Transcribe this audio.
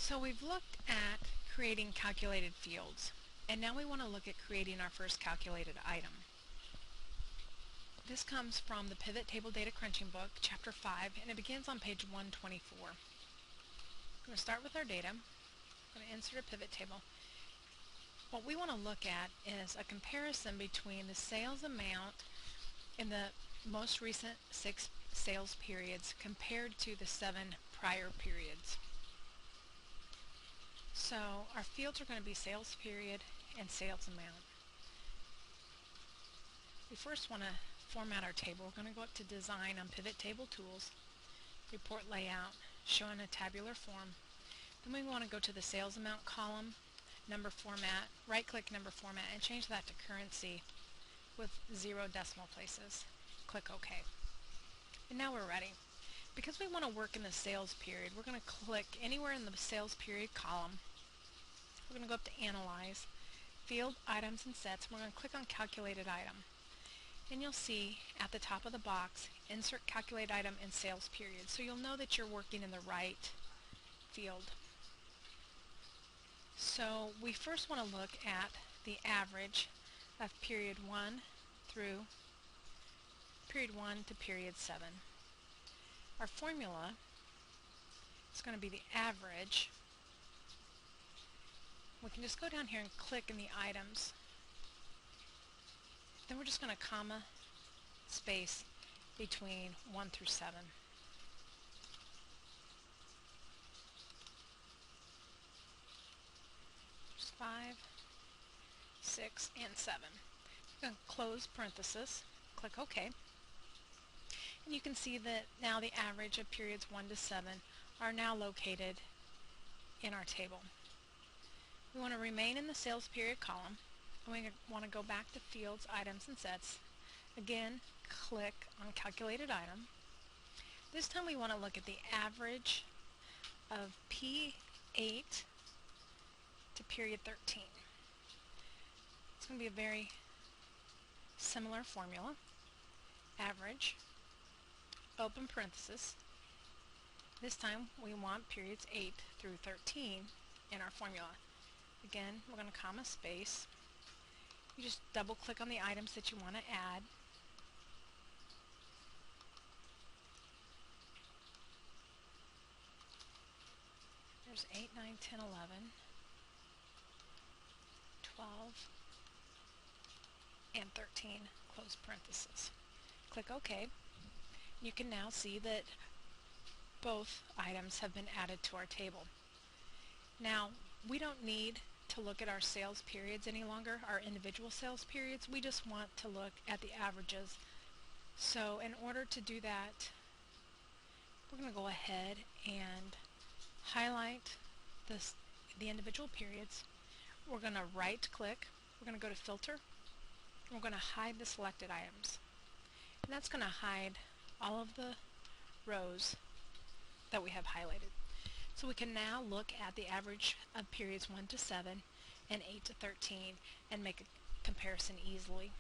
So we've looked at creating calculated fields, and now we want to look at creating our first calculated item. This comes from the Pivot Table Data Crunching book, Chapter 5, and it begins on page 124. I'm going to start with our data. I'm going to insert a pivot table. What we want to look at is a comparison between the sales amount in the most recent 6 sales periods compared to the 7 prior periods. So our fields are going to be sales period and sales amount. We first want to format our table. We're going to go up to Design on Pivot Table Tools, Report Layout, show in a tabular form. Then we want to go to the sales amount column, number format, right-click number format, and change that to currency with 0 decimal places. Click OK. And now we're ready. Because we want to work in the sales period, we're going to click anywhere in the sales period column. We're going to go up to Analyze, Field, Items, and Sets. We're going to click on Calculated Item. And you'll see at the top of the box, Insert Calculated Item in Sales Period. So you'll know that you're working in the right field. So we first want to look at the average of period 1 through period 1 to period 7. Our formula is going to be the average. We can just go down here and click in the items. Then we're just going to comma space between 1 through 7. Just 5, 6, and 7. We're going to close parenthesis, click OK. And you can see that now the average of periods 1 to 7 are now located in our table. We want to remain in the sales period column, and we want to go back to Fields, Items, and Sets. Again, click on Calculated Item. This time we want to look at the average of P8 to period 13. It's going to be a very similar formula. Average, open parenthesis. This time we want periods 8 through 13 in our formula. Again, we're going to comma space. You just double click on the items that you want to add. There's 8, 9, 10, 11, 12, and 13, close parenthesis. Click OK. You can now see that both items have been added to our table. Now, we don't need to look at our sales periods any longer, our individual sales periods. We just want to look at the averages. So in order to do that, we're going to go ahead and highlight the individual periods. We're going to right click, we're going to go to Filter, and we're going to hide the selected items. And that's going to hide all of the rows that we have highlighted. So we can now look at the average of periods 1 to 7 and 8 to 13 and make a comparison easily.